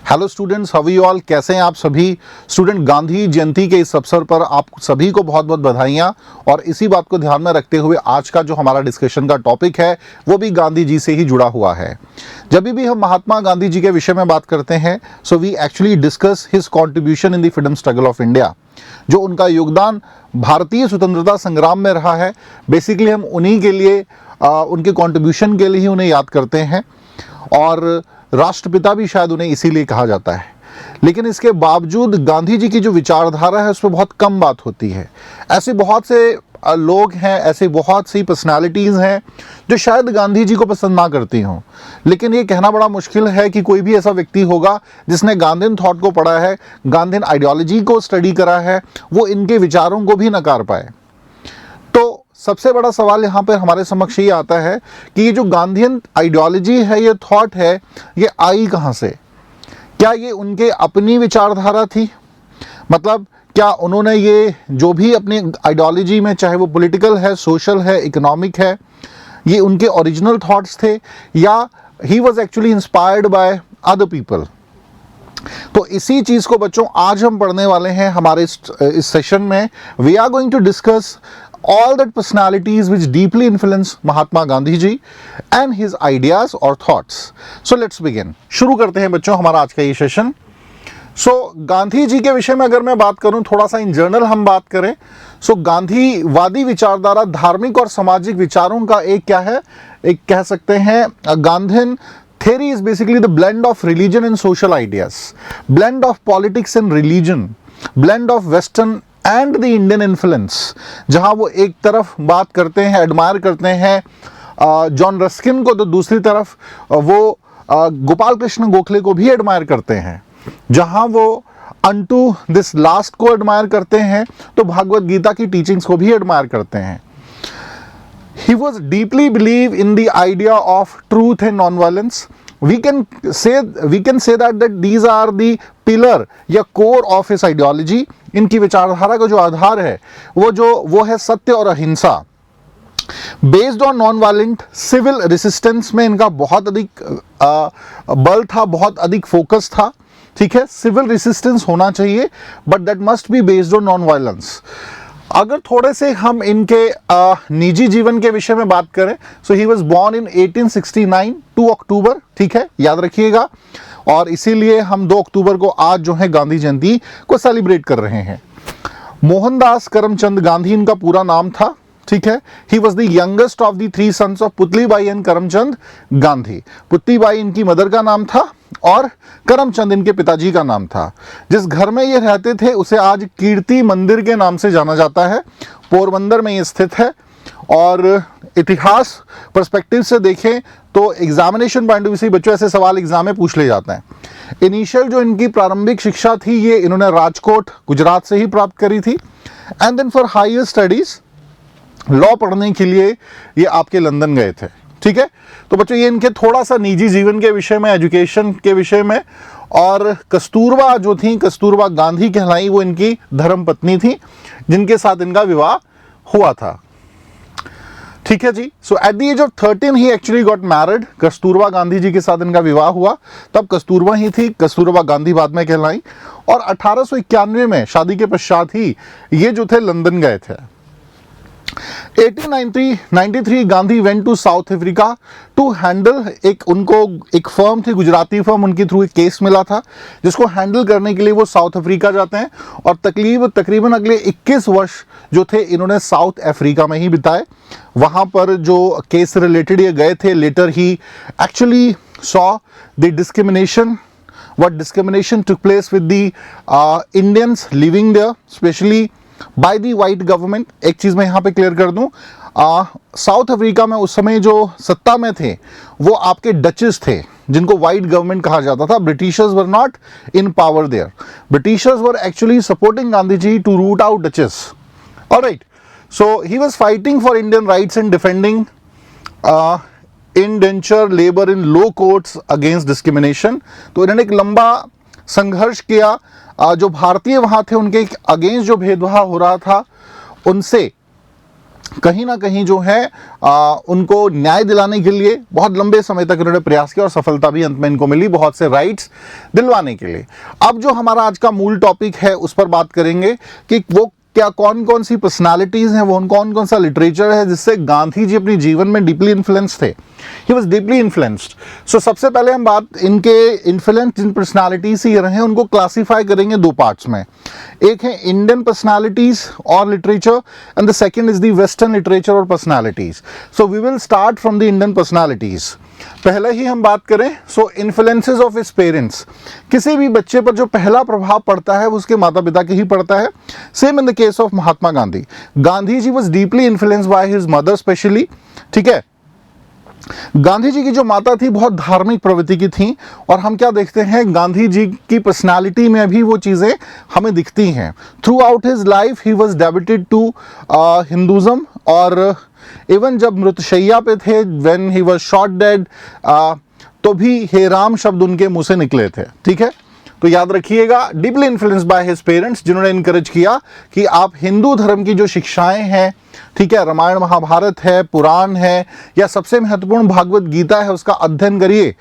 Hello students, how you all. कैसे हैं आप सभी स्टूडेंट। गांधी जयंती के इस अवसर पर आप सभी को बहुत बहुत बधाइयाँ। और इसी बात को ध्यान में रखते हुए आज का जो हमारा डिस्कशन का टॉपिक है वो भी गांधी जी से ही जुड़ा हुआ है। जब भी हम महात्मा गांधी जी के विषय में बात करते हैं so we actually discuss his contribution in the freedom struggle of India. जो उनका योगदान भारतीय स्वतंत्रता संग्राम में रहा है, बेसिकली हम उन्हीं के लिए उनके कॉन्ट्रीब्यूशन के लिए ही उन्हें याद करते हैं और राष्ट्रपिता भी शायद उन्हें इसीलिए कहा जाता है। लेकिन इसके बावजूद गांधी जी की जो विचारधारा है उस पर बहुत कम बात होती है। ऐसे बहुत से लोग हैं, ऐसे बहुत सी पर्सनालिटीज़ हैं जो शायद गांधी जी को पसंद ना करती हों, लेकिन ये कहना बड़ा मुश्किल है कि कोई भी ऐसा व्यक्ति होगा जिसने गांधीन थॉट को पढ़ा है, गांधीन आइडियोलॉजी को स्टडी करा है, वो इनके विचारों को भी नकार पाए। तो सबसे बड़ा सवाल यहाँ पर हमारे समक्ष ये आता है कि ये जो गांधीयन आइडियोलॉजी है, ये थॉट है, ये आई कहाँ से? क्या ये उनके अपनी विचारधारा थी? मतलब क्या उन्होंने ये जो भी अपनी आइडियोलॉजी में, चाहे वो पॉलिटिकल है, सोशल है, इकोनॉमिक है, ये उनके ओरिजिनल थॉट्स थे या he was actually inspired by other people? तो इसी चीज़ को बच्चों आज हम पढ़ने वाले हैं हमारे इस सेशन में। We are going to discuss all that personalities which deeply influence Mahatma Gandhi ji and his ideas or thoughts. So let's begin. शुरू करते हैं बच्चों हमारा आज का ये सेशन। सो गांधी जी के विषय में अगर मैं बात करूं, थोड़ा सा इन जनरल हम बात करें, सो गांधीवादी विचारधारा धार्मिक और सामाजिक विचारों का एक क्या है, एक कह सकते हैं Gandhian theory is basically the blend of religion and social ideas, blend of politics and religion, blend of western and the Indian influence. जहां वो एक तरफ बात करते हैं, एडमायर करते हैं जॉन रस्किन को, तो दूसरी तरफ वो गोपाल कृष्ण गोखले को भी एडमायर करते हैं। जहां वो अनटू दिस लास्ट को एडमायर करते हैं तो भागवत गीता की टीचिंग्स को भी एडमायर करते हैं। He was deeply believe in the idea of truth and non-violence. We can say that these are the pillar या core of his ideology. इनकी विचारधारा का जो आधार है वो है सत्य और अहिंसा। Based on non violent civil resistance में इनका बहुत अधिक बल था, बहुत अधिक फोकस था। ठीक है, सिविल रेसिस्टेंस होना चाहिए but that must be based on non violence. अगर थोड़े से हम इनके निजी जीवन के विषय में बात करें, सो ही वाज बोर्न इन 1869 2 अक्टूबर। ठीक है, याद रखिएगा। और इसीलिए हम 2 अक्टूबर को आज जो है गांधी जयंती को सेलिब्रेट कर रहे हैं। मोहनदास करमचंद गांधी इनका पूरा नाम था। ठीक है, he was the youngest of the 3 sons of Putlibai and Karamchand Gandhi. Putlibai इनकी मदर का नाम था और करमचंद इनके पिताजी का नाम था। जिस घर में ये रहते थे उसे आज कीर्ति मंदिर के नाम से जाना जाता है। पोरबंदर में ये स्थित है। और इतिहास पर्सपेक्टिव से देखें तो एग्जामिनेशन पॉइंट ऑफ व्यू से बच्चों ऐसे सवाल एग्जाम में पूछ ले जाते हैं। इनिशियल जो इनकी प्रारंभिक शिक्षा थी ये इन्होंने राजकोट गुजरात से ही प्राप्त करी थी। And then for higher studies law पढ़ने के लिए ये आपके लंदन गए थे। ठीक है, तो बच्चों ये इनके थोड़ा सा निजी जीवन के विषय में, एजुकेशन के विषय में। और कस्तूरबा जो थी, कस्तूरबा गांधी कहलाई, वो इनकी धर्म पत्नी थी जिनके साथ इनका विवाह हुआ था। ठीक है जी। So at the age of 13 he actually got married. Kasturba Gandhi ji के साथ इनका विवाह हुआ, तब कस्तूरबा ही थी, कस्तूरबा गांधी बाद में कहलाई। और 1891 में शादी के पश्चात ही ये जो थे लंदन गए थे। 1893 Gandhi went to South Africa to handle उनको एक फर्म थी, गुजराती फर्म, उनके थ्रू एक केस मिला था जिसको हैंडल करने के लिए वो साउथ अफ्रीका जाते हैं। और तकरीबन अगले 21 वर्ष जो थे इन्होंने साउथ अफ्रीका में ही बिताए। वहां पर जो केस रिलेटेड ये गए थे, later he actually saw the discrimination, what discrimination took place with the Indians living there, especially by the white government। एक चीज मैं यहाँ पे क्लियर कर दूं, साउथ अफ्रीका में उस समय जो सत्ता में थे वो आपके डचेस थे जिनको व्हाइट गवर्नमेंट कहा जाता था। Britishers were not in power there. Britishers were actually supporting Gandhi ji to root out Dutches. Alright, so he was fighting for Indian rights and defending indenture labour in law courts against discrimination. तो इन्होंने एक लंबा संघर्ष किया। जो भारतीय वहां थे उनके अगेंस्ट जो भेदभाव हो रहा था उनसे कहीं ना कहीं जो है उनको न्याय दिलाने के लिए बहुत लंबे समय तक उन्होंने प्रयास किया और सफलता भी अंत में इनको मिली बहुत से राइट्स दिलवाने के लिए। अब जो हमारा आज का मूल टॉपिक है उस पर बात करेंगे कि वो क्या कौन कौन सी पर्सनालिटीज हैं, वो कौन कौन सा लिटरेचर है जिससे गांधी जी अपने जीवन में डीपली इन्फ्लुएंस थे। He was deeply influenced. So सबसे पहले हम बात इनके इन्फ्लुएंस जिन पर्सनालिटीज से रहे हैं उनको क्लासीफाई करेंगे दो पार्ट्स में। एक है इंडियन पर्सनालिटीज और literature and the second is the western literature और personalities. So we will start from the Indian personalities. पहले ही हम बात करें so influences of his parents. किसी भी बच्चे पर जो पहला प्रभाव पड़ता है वो उसके माता पिता के ही पड़ता है। Same in the case of Mahatma Gandhi. Gandhi ji was deeply influenced by his mother specially. ठीक है, गांधी जी की जो माता थी बहुत धार्मिक प्रवृत्ति की थी और हम क्या देखते हैं गांधी जी की पर्सनालिटी में भी वो चीज़ें हमें दिखती हैं। Through his life he was devoted to Hinduism और इवन जब मृतशैया पे थे when he was shot dead तो भी हे राम शब्द उनके मुंह से निकले थे। ठीक है, तो याद रखिएगा deeply influenced by his parents जिन्होंने इनकरेज किया कि आप हिंदू धर्म की जो शिक्षाएं हैं, ठीक है, रामायण महाभारत है, पुराण है या सबसे महत्वपूर्ण भागवत गीता है उसका अध्ययन करिए।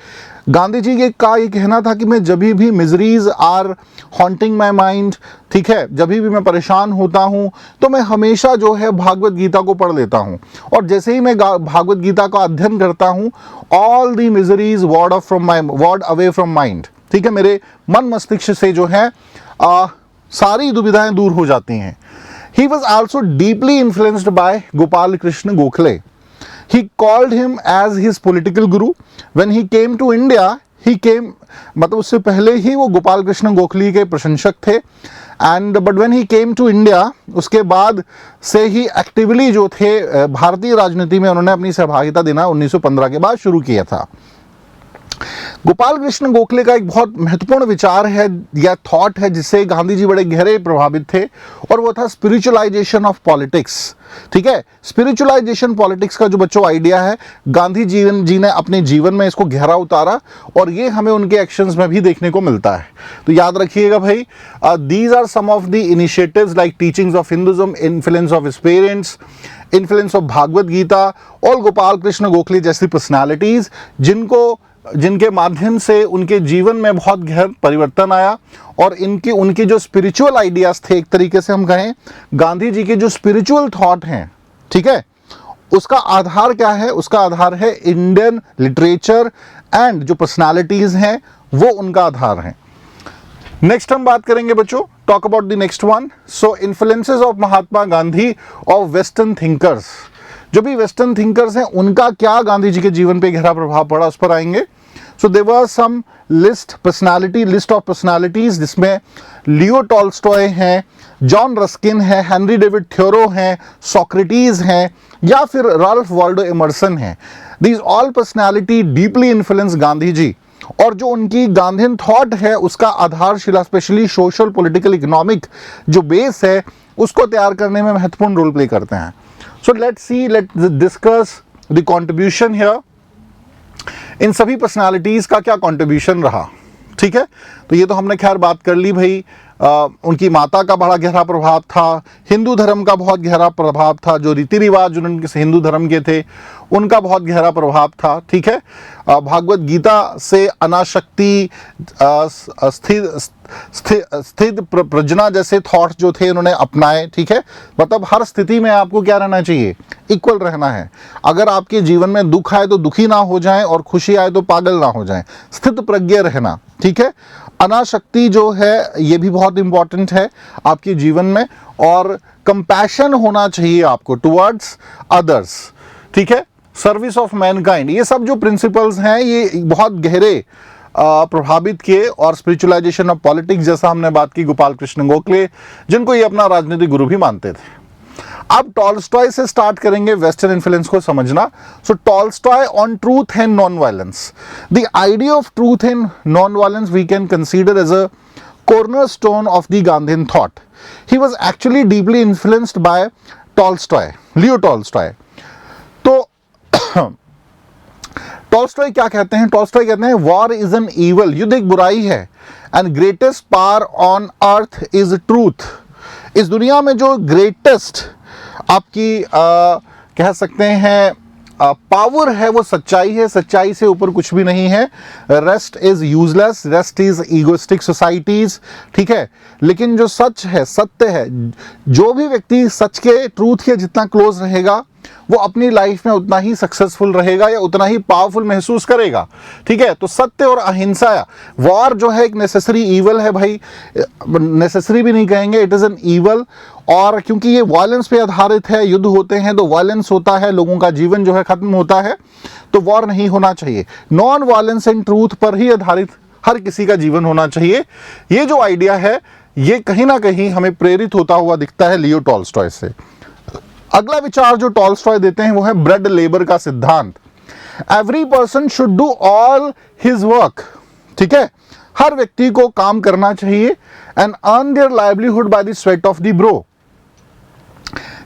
गांधी जी का ये कहना था कि मैं जब भी miseries are haunting my mind, ठीक है, जब भी मैं परेशान होता हूँ तो मैं हमेशा जो है भागवत गीता को पढ़ लेता हूँ और जैसे ही मैं भागवत गीता का अध्ययन करता हूँ all the miseries ward away from mind. ठीक है, मेरे मन मस्तिष्क से जो है सारी दुविधाएं दूर हो जाती हैं। He was also deeply influenced by Gopal Krishna Gokhale. He called him as his political guru. When he came to India, मतलब उससे पहले ही वो गोपाल कृष्ण गोखले के प्रशंसक थे but when he came to India उसके बाद से ही एक्टिवली जो थे भारतीय राजनीति में उन्होंने अपनी सहभागिता देना 1915 के बाद शुरू किया था। गोपाल कृष्ण गोखले का एक बहुत महत्वपूर्ण विचार है या थॉट है जिससे गांधी जी बड़े गहरे प्रभावित थे और वो था स्पिरिचुअलाइजेशन ऑफ पॉलिटिक्स। ठीक है, स्पिरिचुअलाइजेशन पॉलिटिक्स का जो बच्चों आइडिया है गांधी जी ने अपने जीवन में इसको गहरा उतारा और ये हमें उनके एक्शंस में भी देखने को मिलता है। तो याद रखिएगा भाई, these are some of the initiatives like teachings of Hinduism, influence of his parents, influence of Bhagavad Gita और गोपाल कृष्ण गोखले जैसी पर्सनालिटीज जिनके माध्यम से उनके जीवन में बहुत गहरा परिवर्तन आया और उनके जो स्पिरिचुअल आइडियाज थे, एक तरीके से हम कहें गांधी जी के जो स्पिरिचुअल थॉट हैं, ठीक है, उसका आधार क्या है? उसका आधार है इंडियन लिटरेचर एंड जो पर्सनालिटीज हैं वो उनका आधार है। नेक्स्ट हम बात करेंगे बच्चों, talk about the next one. So influences of Mahatma Gandhi of western thinkers. जो भी वेस्टर्न थिंकर्स हैं उनका क्या गांधी जी के जीवन पे गहरा प्रभाव पड़ा उस पर आएंगे। So there were some list of personalities जिसमें लियो टॉल्स्टॉय हैं, जॉन रस्किन है, हेनरी डेविड थ्योरो हैं, सोक्रेटिस हैं या फिर राल्फ वाल्डो इमर्सन हैं। These all personality deeply influence Gandhi ji और जो उनकी गांधीयन थॉट है उसका आधारशिला स्पेशली सोशल पॉलिटिकल इकोनॉमिक जो बेस है उसको तैयार करने में महत्वपूर्ण रोल प्ले करते हैं। So let's discuss the contribution here. इन सभी पर्सनालिटीज का क्या कंट्रीब्यूशन रहा, ठीक है। तो ये तो हमने खैर बात कर ली भाई, उनकी माता का बड़ा गहरा प्रभाव था, हिंदू धर्म का बहुत गहरा प्रभाव था, जो रीति रिवाज उनके हिंदू धर्म के थे उनका बहुत गहरा प्रभाव था, ठीक है। भागवत गीता से अनाशक्ति, स्थित प्रजना जैसे थॉट्स जो थे उन्होंने अपनाए, ठीक है। मतलब हर स्थिति में आपको क्या रहना चाहिए? इक्वल रहना है। अगर आपके जीवन में दुख आए तो दुखी ना हो जाएं और खुशी आए तो पागल ना हो जाएं, स्थित प्रज्ञ रहना, ठीक है। अनाशक्ति जो है ये भी बहुत इंपॉर्टेंट है आपके जीवन में और कंपैशन होना चाहिए आपको टुवर्ड्स अदर्स, ठीक है। सर्विस ऑफ मैनकाइंड, ये सब जो प्रिंसिपल्स हैं ये बहुत गहरे प्रभावित किए और स्पिरिचुअलाइजेशन ऑफ पॉलिटिक्स जैसा हमने बात की गोपाल कृष्ण गोखले जिनको ये अपना राजनीतिक गुरु भी मानते थे। अब टॉल्स्टॉय से स्टार्ट करेंगे वेस्टर्न इन्फ्लुएंस को समझना। So Tolstoy on truth and non violence, the idea of truth and non violence we can consider as a cornerstone of the Gandhian thought. He was actually deeply influenced by Tolstoy, Leo Tolstoy. तो Tolstoy क्या कहते हैं? Tolstoy कहते हैं war is an evil, युद्ध एक बुराई है, and greatest power on earth is truth. इस दुनिया में जो ग्रेटेस्ट आपकी कह सकते हैं पावर है, वो सच्चाई है, सच्चाई से ऊपर कुछ भी नहीं है। Rest is useless, rest is egoistic societies, ठीक है। लेकिन जो सच है, सत्य है, जो भी व्यक्ति सच के, ट्रूथ के जितना क्लोज रहेगा वो अपनी लाइफ में उतना ही सक्सेसफुल रहेगा या उतना ही पावरफुल महसूस करेगा, ठीक है। तो सत्य और अहिंसा, वॉर जो है एक नेसेसरी ईवल है भाई, नेसेसरी भी नहीं कहेंगे, इट इज एन ईवल। और क्योंकि ये वायलेंस पे आधारित है, युद्ध होते हैं तो वायलेंस होता है, लोगों का जीवन जो है खत्म होता है, तो वॉर नहीं होना चाहिए। नॉन वायलेंस एंड ट्रूथ पर ही आधारित हर किसी का जीवन होना चाहिए। ये जो आइडिया है ये कहीं ना कहीं हमें प्रेरित होता हुआ दिखता है लियो टॉल्स्टॉय से। अगला विचार जो टॉल्स्टॉय देते हैं वो है ब्रेड लेबर का सिद्धांत। Every person should do all his work, ठीक है। हर व्यक्ति को काम करना चाहिए and earn their livelihood by the sweat of the bro,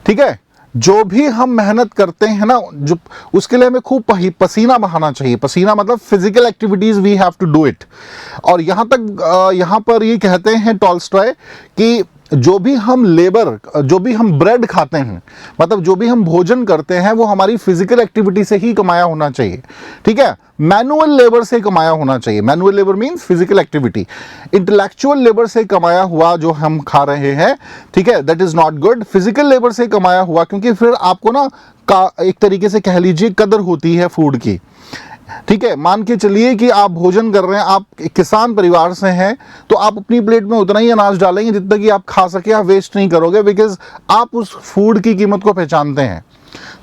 ठीक है। जो भी हम मेहनत करते हैं ना, जो उसके लिए हमें खूब पसीना बहाना चाहिए। पसीना मतलब physical activities, we have to do it. और यहां पर ये कहते हैं टॉल्स्टॉय कि जो भी हम जो भी हम ब्रेड खाते हैं, मतलब जो भी हम भोजन करते हैं, वो हमारी फिजिकल एक्टिविटी से ही कमाया होना चाहिए, ठीक है। मैनुअल लेबर से कमाया होना चाहिए। Manual labour means physical activity. Intellectual labour से कमाया हुआ जो हम खा रहे हैं, ठीक है, that is not good. Physical labour से कमाया हुआ, क्योंकि फिर आपको ना एक तरीके से कह लीजिए कदर होती है फूड की, ठीक है। मान के चलिए कि आप भोजन कर रहे हैं, आप किसान परिवार से हैं, तो आप अपनी प्लेट में उतना ही अनाज डालेंगे जितना कि आप खा सके, आप वेस्ट नहीं करोगे, बिकॉज आप उस फूड की कीमत को पहचानते हैं।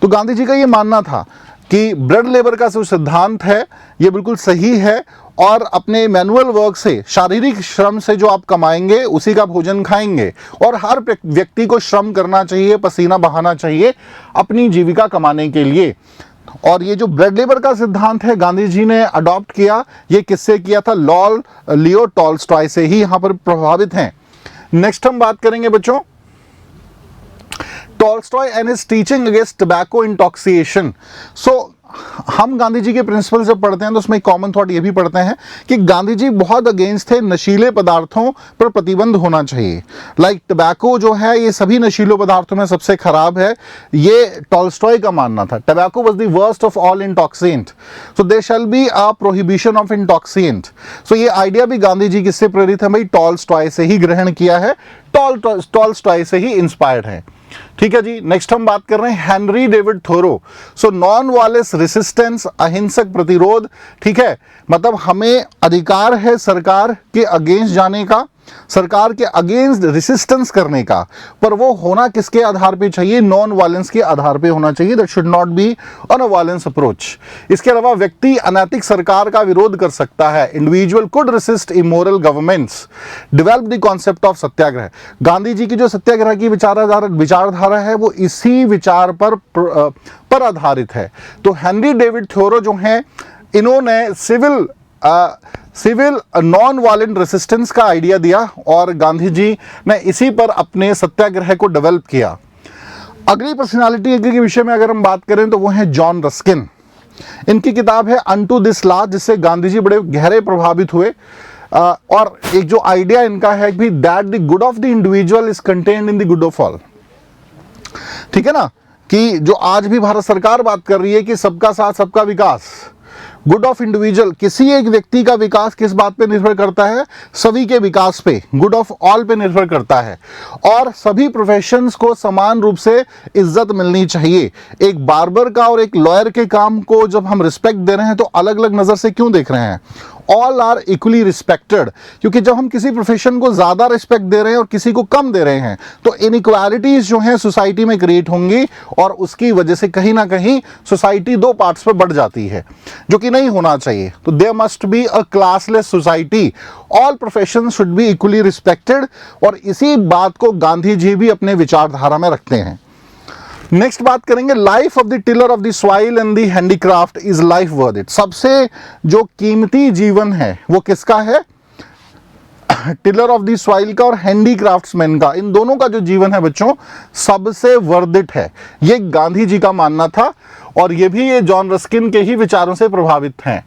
तो गांधी जी का ये मानना था कि ब्रेड लेबर का जो सिद्धांत है ये बिल्कुल सही है, और अपने मैनुअल वर्क से, शारीरिक श्रम से जो आप कमाएंगे उसी का भोजन खाएंगे। और हर व्यक्ति को श्रम करना चाहिए, पसीना बहाना चाहिए अपनी जीविका कमाने के लिए। और ये जो ब्रेड लेबर का सिद्धांत है गांधी जी ने अडॉप्ट किया, ये किससे किया था? लियो टॉल्स्टॉय से ही यहां पर प्रभावित हैं। नेक्स्ट हम बात करेंगे बच्चों, Tolstoy and his teaching against tobacco intoxication. So हम गांधी जी के प्रिंसिपल जब पढ़ते हैं तो उसमें कॉमन थॉट ये भी पढ़ते हैं कि गांधी जी बहुत अगेंस्ट थे नशीले पदार्थों पर प्रतिबंध होना चाहिए। लाइक टबैको जो है ये सभी नशीले पदार्थों में सबसे खराब है, ये टॉल्स्टॉय का मानना था। Tobacco was the worst of all intoxicant, so there shall be a prohibition of intoxicant. So ये आइडिया भी गांधी जी किससे प्रेरित है भाई? टॉल्स्टॉय से ही ग्रहण किया है, टॉल्स्टॉय से ही इंस्पायर्ड है, ठीक है जी। नेक्स्ट हम बात कर रहे हैं Henry David Thoreau. So non violence resistance, अहिंसक प्रतिरोध, ठीक है। मतलब हमें अधिकार है सरकार के अगेंस्ट जाने का, सरकार के अगेंस्ट रेसिस्टेंस करने का, पर वो होना किसके आधार पे चाहिए? नॉन वायलेंस के आधार पे होना चाहिए। That should not be on a violence approach. इसके अलावा व्यक्ति अनैतिक सरकार का विरोध कर सकता है। Individual could resist immoral governments, develop the concept of satyagraha. Gandhi ji की जो सत्याग्रह की विचारधारा है वो इसी विचार पर आधारित है। तो हेनरी डेविड थोरो जो हैं, इन्होंने सिविल नॉन वायलेंट रेसिस्टेंस का आइडिया दिया और गांधी जी ने इसी पर अपने सत्याग्रह को डेवलप किया। अगली पर्सनालिटी के विषय में अगर हम बात करें तो वो है जॉन रस्किन। इनकी किताब है अनटू दिस लॉ, जिससे गांधी जी बड़े गहरे प्रभावित हुए। और एक जो आइडिया इनका है कि that the good of the individual is contained in the good of all, ठीक है ना। कि जो आज भी भारत सरकार बात कर रही है कि सबका साथ सबका विकास, गुड ऑफ इंडिविजुअल, किसी एक व्यक्ति का विकास किस बात पे निर्भर करता है? सभी के विकास पे, गुड ऑफ ऑल पे निर्भर करता है। और सभी प्रोफेशंस को समान रूप से इज्जत मिलनी चाहिए। एक बार्बर का और एक लॉयर के काम को जब हम रिस्पेक्ट दे रहे हैं तो अलग अलग नजर से क्यों देख रहे हैं? ऑल आर इक्वली रिस्पेक्टेड, क्योंकि जब हम किसी प्रोफेशन को ज्यादा रिस्पेक्ट दे रहे हैं और किसी को कम दे रहे हैं तो इनइक्वालिटीज जो हैं सोसाइटी में क्रिएट होंगी, और उसकी वजह से कहीं ना कहीं सोसाइटी दो पार्ट्स पर बढ़ जाती है, जो कि नहीं होना चाहिए। तो there must be a classless society, all profession should be equally respected. और इसी बात को गांधी जी भी अपने विचारधारा में रखते हैं। नेक्स्ट बात करेंगे, life of the tiller of the soil and the handicraft is life worth it. सबसे जो कीमती जीवन है वो किसका है? टिलर ऑफ द सॉइल का और हैंडीक्राफ्ट्समैन का। इन दोनों का जो जीवन है बच्चों सबसे वर्थ इट है, ये गांधी जी का मानना था। और ये भी ये जॉन रस्किन के ही विचारों से प्रभावित हैं।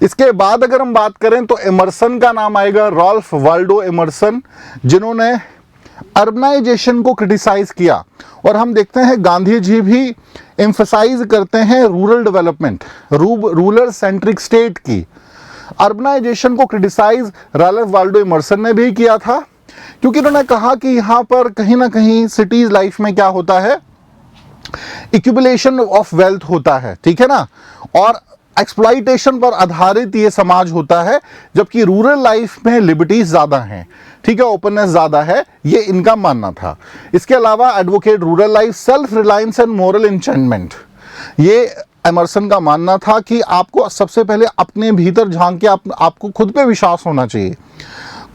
इसके बाद अगर हम बात करें तो एमर्सन का नाम आएगा, रॉल्फ वाल्डो एमर्सन, जिन्होंने अर्बनाइजेशन को क्रिटिसाइज किया। और हम देखते हैं गांधी जी भी एम्फसाइज करते हैं rural development, rural centric state की। अर्बनाइजेशन को क्रिटिसाइज राल्फ वाल्डो इमर्सन ने भी किया था, क्योंकि उन्होंने कहा कि यहाँ पर कहीं ना कहीं सिटीज लाइफ में क्या होता है, एक्यूमुलेशन ऑफ वेल्थ होता है, ठीक है ना, और एक्सप्लॉइटेशन पर आधारित ये समाज होता है, जबकि रूरल लाइफ में लिबर्टीज ज़्यादा हैं, ठीक है, ओपननेस ज़्यादा है, ये इनका मानना था। इसके अलावा advocate rural life, self reliance and moral enchantment, ये एमर्सन का मानना था कि आपको सबसे पहले अपने भीतर झांक के आपको खुद पे विश्वास होना चाहिए।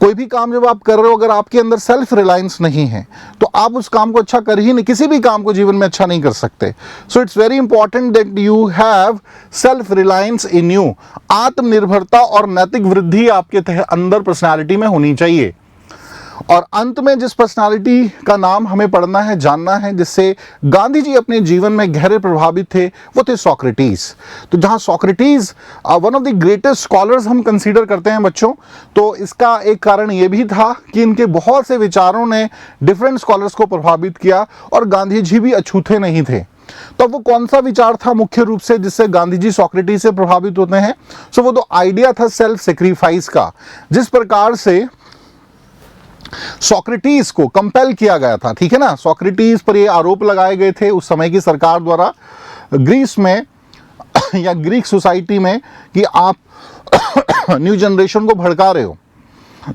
कोई भी काम जब आप कर रहे हो, अगर आपके अंदर सेल्फ रिलायंस नहीं है तो आप उस काम को अच्छा कर ही नहीं, किसी भी काम को जीवन में अच्छा नहीं कर सकते। So it's very important that you have self reliance in you. आत्मनिर्भरता और नैतिक वृद्धि आपके अंदर पर्सनालिटी में होनी चाहिए। और अंत में जिस पर्सनालिटी का नाम हमें पढ़ना है, जानना है, जिससे गांधी जी अपने जीवन में गहरे प्रभावित थे, वो थे सोक्रेटिस। तो जहां Socrates one of the greatest scholars हम कंसीडर करते हैं बच्चों, तो इसका एक कारण ये भी था कि इनके बहुत से विचारों ने डिफरेंट स्कॉलर्स को प्रभावित किया, और गांधी जी भी अछूते नहीं थे। तो वो कौन सा विचार था मुख्य रूप से जिससे गांधी जी सोक्रेटिस से प्रभावित होते हैं? सो वो तो आइडिया था सेल्फ सेक्रीफाइस का। जिस प्रकार से सोक्रेटिस को कंपेल किया गया था, ठीक है ना, सोक्रेटिस पर ये आरोप लगाए गए थे उस समय की सरकार द्वारा ग्रीस में या ग्रीक सोसाइटी में कि आप न्यू जनरेशन को भड़का रहे हो।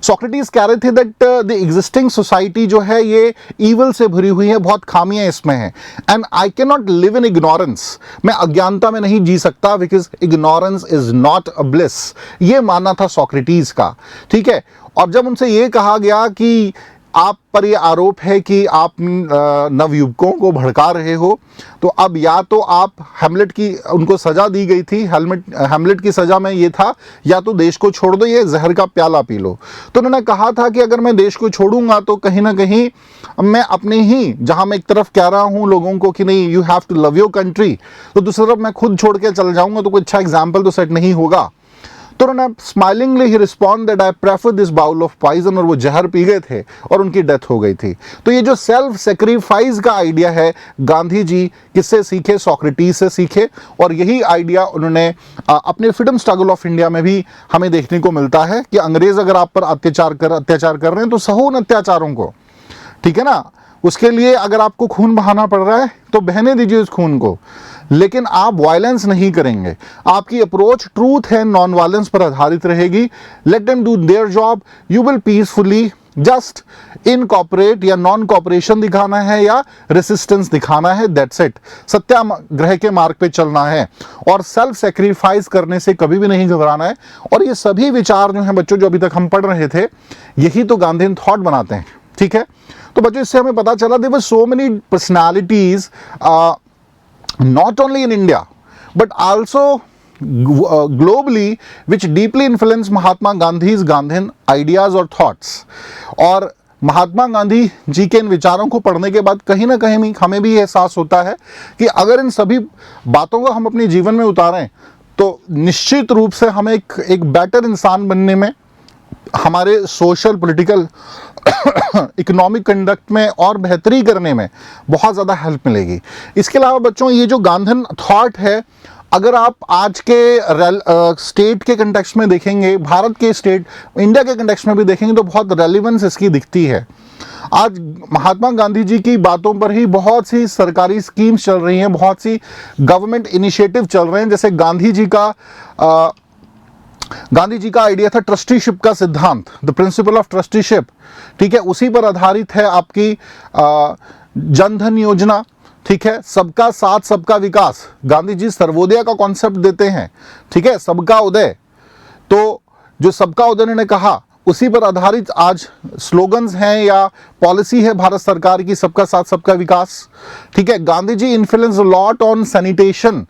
सोक्रेटिस कह रहे थे दैट द एग्जिस्टिंग सोसाइटी जो है ये ईवल से भरी हुई है, बहुत खामियां इसमें हैं, and I can not live in ignorance, मैं अज्ञानता में नहीं जी सकता, because ignorance is not a bliss. ये मानना था सोक्रेटिस का, ठीक है। और जब उनसे ये कहा गया कि आप पर ये आरोप है कि आप नवयुवकों को भड़का रहे हो, तो अब या तो आप हैमलेट की, उनको सजा दी गई थी, हैमलेट की सजा में ये था या तो देश को छोड़ दो, ये जहर का प्याला पी लो। तो उन्होंने कहा था कि अगर मैं देश को छोड़ूंगा तो कहीं ना कहीं मैं अपने ही, जहां मैं एक तरफ कह रहा हूं लोगों को कि नहीं you have to love your country, तो दूसरी तरफ मैं खुद छोड़ के चल जाऊंगा तो कोई अच्छा एग्जाम्पल तो सेट नहीं होगा। तो उन्होंने स्माइलिंगली ही respond that I prefer this bowl of poison, और वो जहर पी गए थे और उनकी डेथ हो गई थी। तो ये जो सेल्फ सेक्रीफाइस का आइडिया है, गांधी जी किससे सीखे? सोक्रेटिस से सीखे, और यही आइडिया उन्होंने अपने फ्रीडम स्ट्रगल ऑफ इंडिया में भी हमें देखने को मिलता है कि अंग्रेज अगर आप पर अत्याचार कर रहे हैं तो सहो उन अत्याचारों को, ठीक है ना। उसके लिए अगर आपको खून बहाना पड़ रहा है तो बहने दीजिए उस खून को, लेकिन आप वायलेंस नहीं करेंगे। आपकी approach truth and non violence पर आधारित रहेगी। Let them do their job, you will peacefully just incorporate या नॉन कॉपरेशन दिखाना है या रेसिस्टेंस दिखाना है, दैट्स इट। सत्याग्रह के मार्ग पे चलना है और सेल्फ सेक्रीफाइस करने से कभी भी नहीं घबराना है। और ये सभी विचार जो हैं बच्चों, जो अभी तक हम पढ़ रहे थे, यही तो गांधीयन थॉट बनाते हैं, ठीक है। तो बच्चों इससे हमें पता चला there were so many personalities not only in India but also globally which deeply influenced Mahatma Gandhi's Gandhian ideas or thoughts। और महात्मा गांधी जी के इन विचारों को पढ़ने के बाद कहीं ना कहीं हमें भी एहसास होता है कि अगर इन सभी बातों को हम अपने जीवन में उतारें तो निश्चित रूप से हमें एक बेटर इंसान बनने में, हमारे सोशल पॉलिटिकल इकोनॉमिक कंडक्ट में और बेहतरी करने में बहुत ज़्यादा हेल्प मिलेगी। इसके अलावा बच्चों ये जो गांधीयन थॉट है, अगर आप आज के स्टेट के कंटेक्स्ट में देखेंगे, भारत के स्टेट, इंडिया के कंटेक्स्ट में भी देखेंगे तो बहुत रेलिवेंस इसकी दिखती है। आज महात्मा गांधी जी की बातों पर ही बहुत सी सरकारी स्कीम्स चल रही हैं, बहुत सी गवर्नमेंट इनिशिएटिव चल रहे हैं। जैसे गांधी जी का आइडिया था ट्रस्टीशिप का सिद्धांत, द प्रिंसिपल ऑफ ट्रस्टीशिप, ठीक है। उसी पर आधारित है आपकी जनधन योजना, ठीक है। सबका साथ सबका विकास, गांधी जी सर्वोदय का कॉन्सेप्ट देते हैं, ठीक है, सबका उदय। तो जो सबका उदय उन्होंने कहा, उसी पर आधारित आज स्लोगन्स हैं या पॉलिसी है भारत सरकार की, सबका साथ सबका विकास, ठीक है। Gandhi ji influence lot on sanitation,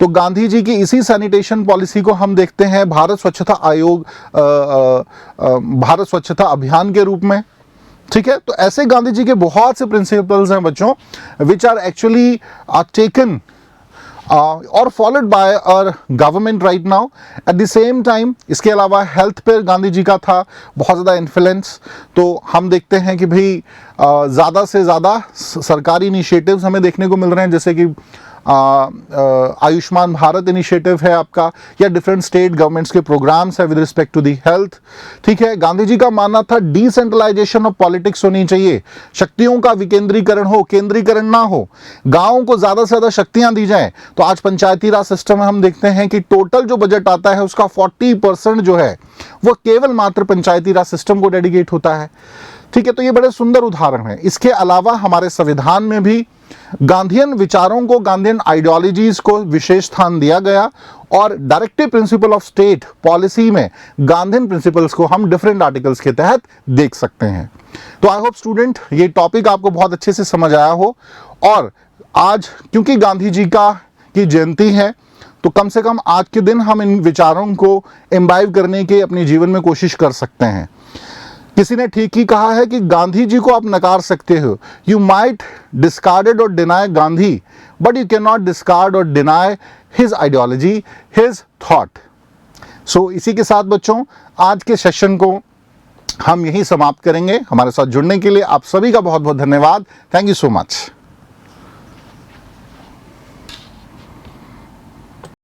तो गांधी जी की इसी सैनिटेशन पॉलिसी को हम देखते हैं भारत स्वच्छता आयोग, भारत स्वच्छता अभियान के रूप में, ठीक है। तो ऐसे गांधी जी के बहुत से प्रिंसिपल्स हैं बच्चों, विच आर एक्चुअली टेकन और followed by our government right now. At the same time इसके अलावा हेल्थ पर गांधी जी का था बहुत ज़्यादा इन्फ्लुएंस। तो हम देखते हैं कि भाई ज़्यादा से ज़्यादा सरकारी इनिशिएटिव्स हमें देखने को मिल रहे हैं, जैसे कि आयुष्मान भारत इनिशिएटिव है आपका, या डिफरेंट स्टेट गवर्नमेंट्स के प्रोग्राम्स है with respect to the health. ठीक है, गांधी जी का मानना था डिसेंट्रलाइजेशन ऑफ पॉलिटिक्स होनी चाहिए, शक्तियों का विकेंद्रीकरण हो, केंद्रीकरण ना हो, गांवों को ज़्यादा से ज़्यादा शक्तियां दी जाएं। तो आज पंचायती राज सिस्टम में हम देखते हैं कि टोटल जो बजट आता है उसका 40% जो है वो केवल मात्र पंचायती राज सिस्टम को डेडिकेट होता है। ठीक है, तो ये बड़े सुंदर उदाहरण है। इसके अलावा हमारे संविधान में भी गांधीयन विचारों को, गांधीयन आइडियोलॉजीज को विशेष स्थान दिया गया, और directive principle of state policy में गांधीयन प्रिंसिपल्स को हम डिफरेंट आर्टिकल्स के तहत देख सकते हैं। तो आई होप स्टूडेंट ये टॉपिक आपको बहुत अच्छे से समझ आया हो, और आज क्योंकि गांधी जी की जयंती है तो कम से कम आज के दिन हम इन विचारों को इम्बाइब करने की अपने जीवन में कोशिश कर सकते हैं। किसी ने ठीक ही कहा है कि गांधी जी को आप नकार सकते हो, यू माइट डिस्कार्डेड और deny Gandhi, but you can not discard और deny his ideology, his thought. So इसी के साथ बच्चों आज के सेशन को हम यही समाप्त करेंगे। हमारे साथ जुड़ने के लिए आप सभी का बहुत बहुत धन्यवाद। Thank you so much.